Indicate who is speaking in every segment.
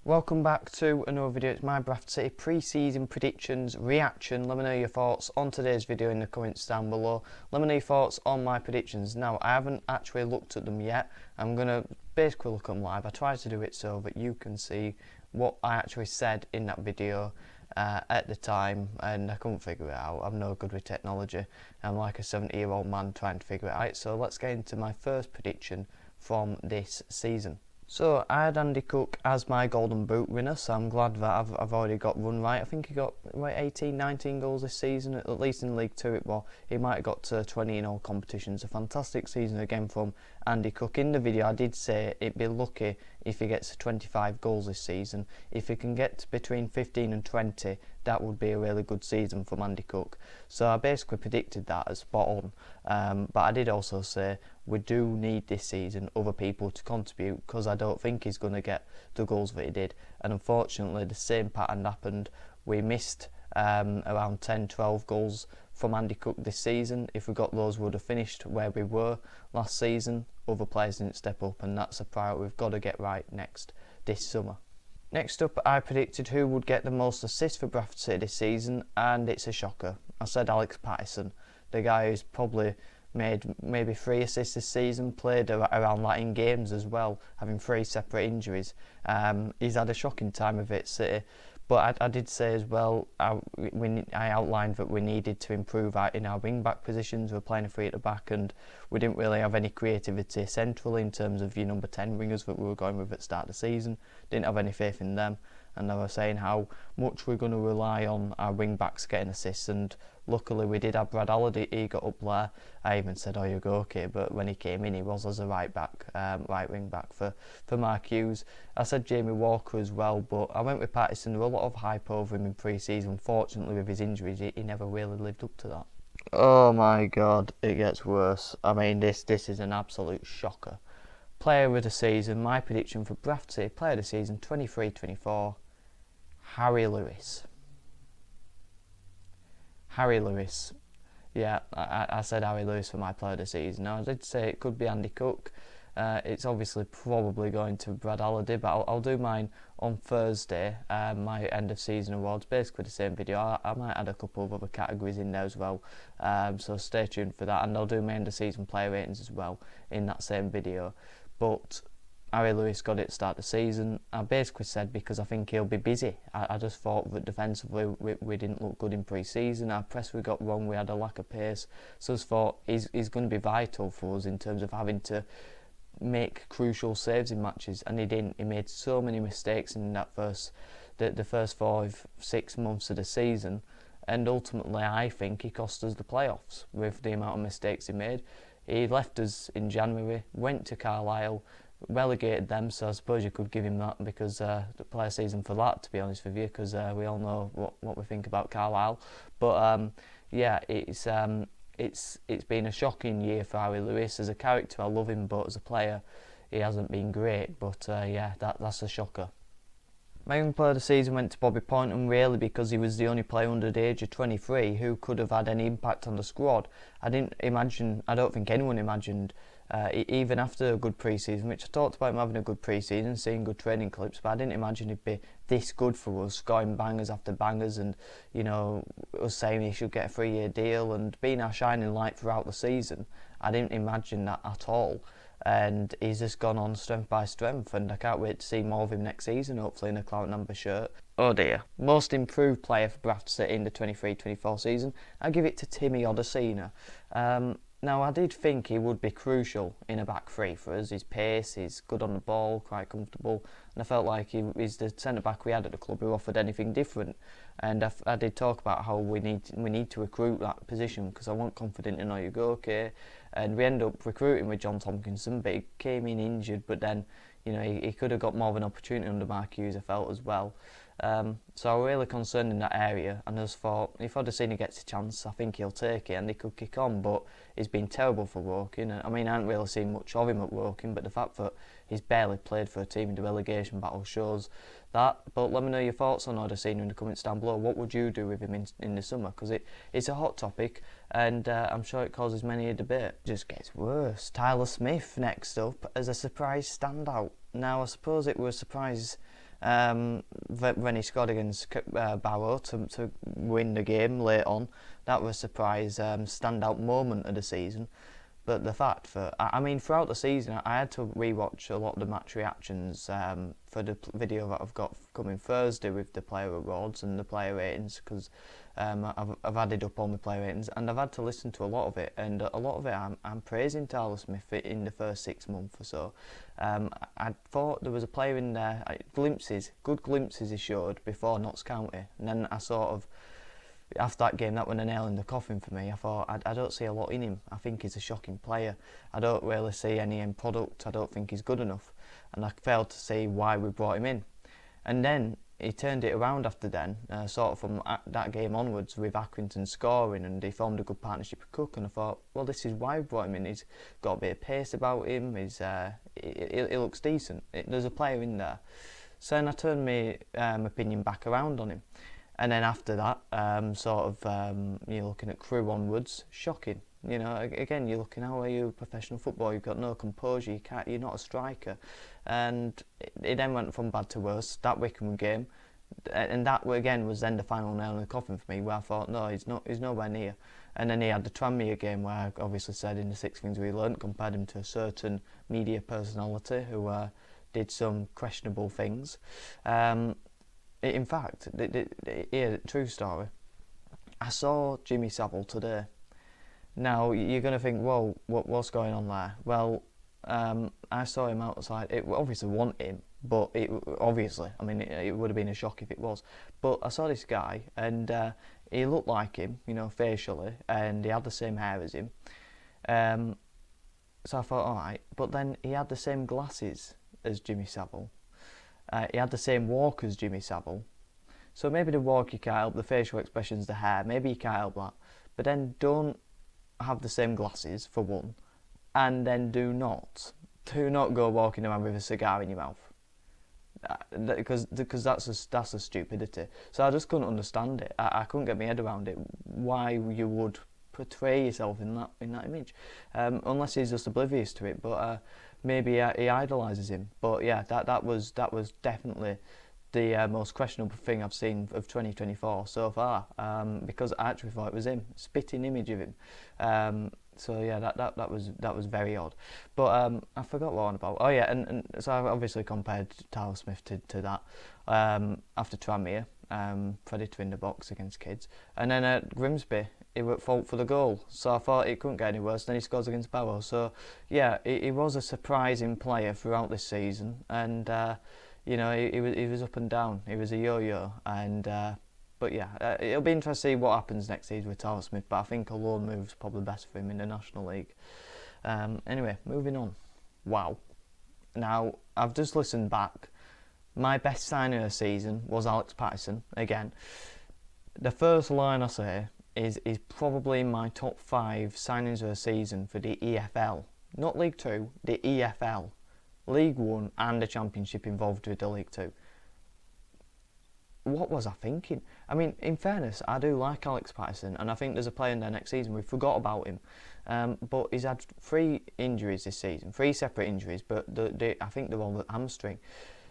Speaker 1: Welcome back to another video. It's my Bradford City pre-season predictions reaction. Let me know your thoughts on today's video in the comments down below. Let me know your thoughts on my predictions. Now, I haven't actually looked at them yet. I'm going to basically look at them live. I tried to do it so that you can see what I actually said in that video at the time, and I couldn't figure it out. I'm no good with technology. I'm like a 70-year-old man trying to figure it out. So let's get into my first prediction from this season. So I had Andy Cook as my Golden Boot winner, so I'm glad that I've already got one right. I think he got 18, 19 goals this season, at least in League 2 it was. He might have got to 20 in all competitions. A fantastic season again from Andy Cook. In the video I did say it'd be lucky if he gets 25 goals this season. If he can get between 15 and 20, that would be a really good season from Andy Cook. So I basically predicted that as spot on, but I did also say we do need this season other people to contribute, because I don't think he's going to get the goals that he did, and unfortunately the same pattern happened. We missed around 10-12 goals from Andy Cook this season. If we got those, we would have finished where we were last season. Other players didn't step up, and that's a priority we've got to get right this summer. Next up, I predicted who would get the most assists for Bradford City this season, and it's a shocker. I said Alex Patterson, the guy who's probably made maybe 3 assists this season, played around that in games as well, having 3 separate injuries. He's had a shocking time of it at City. But I did say as well, I outlined that we needed to improve in our wing-back positions. We're playing a 3 at the back, and we didn't really have any creativity centrally in terms of your number 10 wingers that we were going with at the start of the season. Didn't have any faith in them. And I was saying how much we're going to rely on our wing-backs getting assists, and luckily we did have Brad Holiday. He got up there. I even said, oh, you go okay, but when he came in, he was as a right wing-back for Mark Hughes. I said Jamie Walker as well, but I went with Patterson. There was a lot of hype over him in pre-season. Unfortunately, with his injuries, he never really lived up to that. Oh my God, it gets worse. I mean, this is an absolute shocker. Player of the season, my prediction for Bradford City, player of the season 23-24, Harry Lewis. Harry Lewis. Yeah, I said Harry Lewis for my player of the season. Now, I did say it could be Andy Cook. It's obviously probably going to Brad Holiday, but I'll do mine on Thursday, my end of season awards, basically the same video. I might add a couple of other categories in there as well, so stay tuned for that, and I'll do my end of season player ratings as well in that same video. But Harry Lewis got it at the start of the season. I basically said because I think he'll be busy. I just thought that defensively we didn't look good in pre-season. Our press we got wrong, we had a lack of pace. So I just thought he's going to be vital for us in terms of having to make crucial saves in matches, and he didn't. He made so many mistakes in that the first 5-6 months of the season, and ultimately I think he cost us the playoffs with the amount of mistakes he made. He left us in January, went to Carlisle, relegated them, so I suppose you could give him that because the player season for that, to be honest with you, because we all know what we think about Carlisle. But yeah, it's been a shocking year for Harry Lewis. As a character, I love him, but as a player, he hasn't been great. But yeah, that's a shocker. My young player of the season went to Bobby Poynton, really because he was the only player under the age of 23 who could have had any impact on the squad. I don't think anyone imagined, even after a good pre-season, which I talked about him having a good pre-season, seeing good training clips, but I didn't imagine he'd be this good for us, scoring bangers after bangers, and us saying he should get a 3-year deal and being our shining light throughout the season. I didn't imagine that at all. And he's just gone on strength by strength, and I can't wait to see more of him next season, hopefully in a clout number shirt. Oh dear. Most improved player for Bradford City in the 23-24 season, I give it to Timmy Odesina. Now, I did think he would be crucial in a back 3 for us. His pace, he's good on the ball, quite comfortable, and I felt like he's the centre-back we had at the club who offered anything different. And I did talk about how we need to recruit that position, because I wasn't confident in Oyugoke, and we ended up recruiting with John Tompkinson, but he came in injured, but then he could have got more of an opportunity under Mark Hughes, I felt, as well. So I was really concerned in that area, and I just thought if Odesina gets a chance, I think he'll take it and he could kick on. But he's been terrible for Woking. I mean, I haven't really seen much of him at Woking, but the fact that he's barely played for a team in the relegation battle shows that. But let me know your thoughts on Odesina in the comments down below. What would you do with him in the summer? Because it's a hot topic, and I'm sure it causes many a debate. It just gets worse. Tyler Smith next up as a surprise standout. Now, I suppose it was a surprise when he scored against Barrow to win the game late on. That was a surprise standout moment of the season. But the fact throughout the season, I had to rewatch a lot of the match reactions for the video that I've got coming Thursday with the player awards and the player ratings, because I've added up all my player ratings, and I've had to listen to a lot of it, and a lot of it I'm praising Tyler Smith in the first 6 months or so. I thought there was a player in there, good glimpses he showed before Notts County, and then I sort of, after that game, that was a nail in the coffin for me. I thought, I don't see a lot in him. I think he's a shocking player. I don't really see any end product. I don't think he's good enough. And I failed to see why we brought him in. And then he turned it around after then, sort of from that game onwards, with Accrington scoring, and he formed a good partnership with Cook. And I thought, well, this is why we brought him in. He's got a bit of pace about him. He looks decent. There's a player in there. So then I turned my opinion back around on him. And then after that, you're looking at Crewe onwards, shocking. You know, again, you're looking, how are you a professional footballer? You've got no composure. You're not a striker. And it then went from bad to worse. That Wickham game, and that again was then the final nail in the coffin for me, where I thought, no, he's nowhere near. And then he had the Tranmere game, where I obviously said in the 6 things we learnt, compared him to a certain media personality who did some questionable things. In fact, true story, I saw Jimmy Savile today. Now, you're going to think, whoa, what's going on there? Well, I saw him outside. It obviously wasn't him, but it would have been a shock if it was. But I saw this guy, and he looked like him, you know, facially, and he had the same hair as him. So I thought, all right. But then he had the same glasses as Jimmy Savile. He had the same walk as Jimmy Savile. So maybe the walk you can't help, the facial expressions, the hair, maybe you can't help that. But then don't have the same glasses, for one, and then do not go walking around with a cigar in your mouth. Because that's a stupidity. So I just couldn't understand it. I couldn't get my head around it, why you would portray yourself in that image, unless he's just oblivious to it. But maybe he idolises him. But yeah, that was definitely the most questionable thing I've seen of 2024 so far, because I actually thought it was him, spitting image of him. So yeah, that was very odd. But I forgot what I'm about. Oh yeah, and so I obviously compared Tyler Smith to that after Tranmere, Predator in the box against kids, and then at Grimsby, he was at fault for the goal. So I thought it couldn't get any worse. Then he scores against Barrow. So yeah, he was a surprising player throughout this season, and you know, he was up and down. He was a yo-yo, and but yeah, it'll be interesting to see what happens next season with Tyler Smith. But I think a loan move's probably best for him in the National League. Anyway, moving on. Wow. Now I've just listened back. My best signing of the season was Alex Patterson again. The first line I say is probably my top 5 signings of the season for the EFL, not League 2, the EFL. League 1 and the Championship involved with the League 2. What was I thinking? I mean, in fairness, I do like Alex Patterson, and I think there's a player in there next season. We forgot about him, but he's had 3 injuries this season, 3 separate injuries, but I think they're all the hamstring,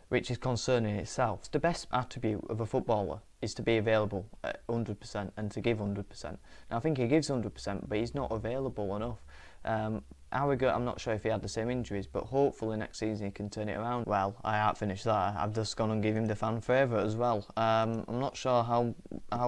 Speaker 1: which is concerning in itself. The best attribute of a footballer is to be available at 100% and to give 100%. Now, I think he gives 100%, but he's not available enough. I'm not sure if he had the same injuries, but hopefully next season he can turn it around. Well, I haven't finished that. I've just gone and given him the fan favourite as well. I'm not sure how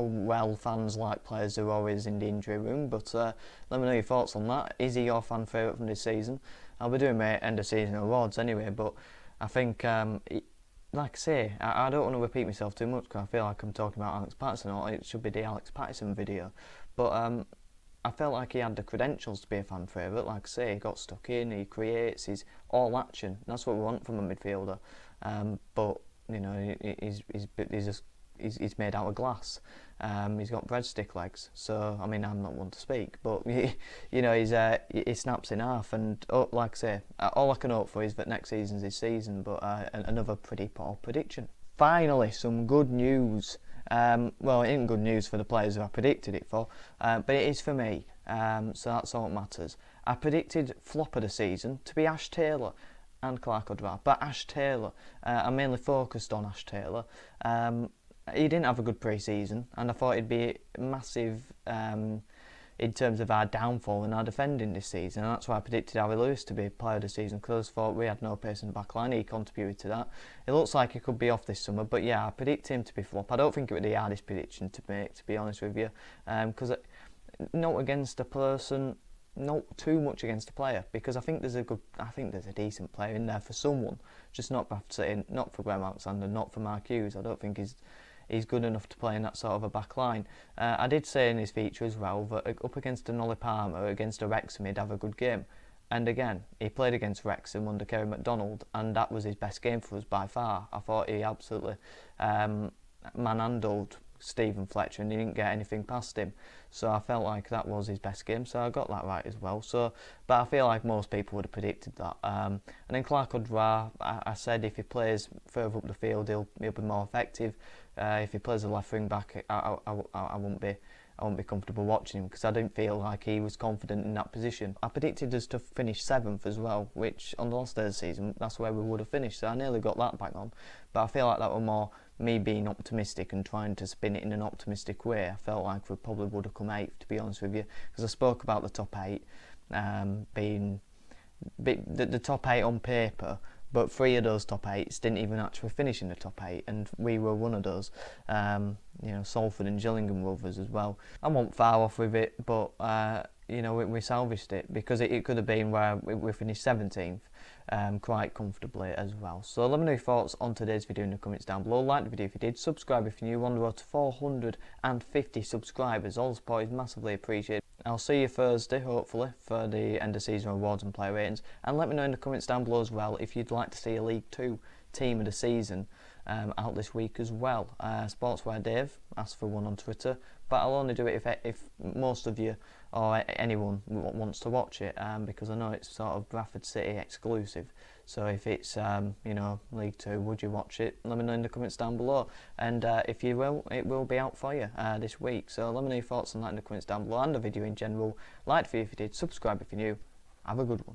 Speaker 1: well fans like players who are always in the injury room, but let me know your thoughts on that. Is he your fan favourite from this season? I'll be doing my end of season awards anyway, but I think, like I say, I don't want to repeat myself too much because I feel like I'm talking about Alex Patterson, or it should be the Alex Patterson video, but I felt like he had the credentials to be a fan favourite. Like I say, he got stuck in, he creates, he's all action. That's what we want from a midfielder. But you know, he's made out of glass. He's got breadstick legs. So I mean, I'm not one to speak, but you know, he snaps in half. And like I say, all I can hope for is that next season's his season. But another pretty poor prediction. Finally, some good news. Well, it isn't good news for the players who I predicted it for, but it is for me, so that's all that matters. I predicted flop of the season to be Ash Taylor, and Clark Odra. But Ash Taylor, I'm mainly focused on Ash Taylor. He didn't have a good pre-season, and I thought he'd be massive in terms of our downfall in our defending this season, and that's why I predicted Harry Lewis to be player of the season, because I thought we had no pace in the back line. He contributed to that. It looks like he could be off this summer, but yeah, I predict him to be flop. I don't think it was the hardest prediction to make, to be honest with you, because not against a person, not too much against a player, because I think there's a decent player in there for someone, just not Bradford City, not for Graham Alexander, not for Mark Hughes. I don't think he's good enough to play in that sort of a back line. I did say in his feature as well that up against a Nolly Palmer, against a Wrexham, he'd have a good game. And again, he played against Wrexham under Kerry MacDonald, and that was his best game for us by far. I thought he absolutely manhandled Stephen Fletcher, and he didn't get anything past him. So I felt like that was his best game, so I got that right as well. But I feel like most people would have predicted that. And then Clark Odra, I said if he plays further up the field, he'll be more effective. If he plays a left wing back, I won't be comfortable watching him, because I didn't feel like he was confident in that position. I predicted us to finish 7th as well, which on the last day of the season, that's where we would have finished, so I nearly got that back on. But I feel like that was more me being optimistic and trying to spin it in an optimistic way. I felt like we probably would have come 8th, to be honest with you, because I spoke about the top 8 being the top 8 on paper, but 3 of those top 8s didn't even actually finish in the top 8, and we were one of those. Salford and Gillingham were others as well. I wasn't far off with it, but we salvaged it, because it could have been where we finished 17th quite comfortably as well. So let me know your thoughts on today's video in the comments down below. Like the video if you did, subscribe if you're new. On the road to 450 subscribers. All the support is massively appreciated. I'll see you Thursday, hopefully, for the end of season awards and player ratings. And let me know in the comments down below as well if you'd like to see a League 2 team of the season out this week as well. Sportswear Dave asked for one on Twitter, but I'll only do it if most of you or anyone wants to watch it, because I know it's sort of Bradford City exclusive. So if it's League 2, would you watch it? Let me know in the comments down below, and if you will, it will be out for you this week. So let me know your thoughts on that in the comments down below, and the video in general. Like the video if you did, subscribe if you're new. Have a good one.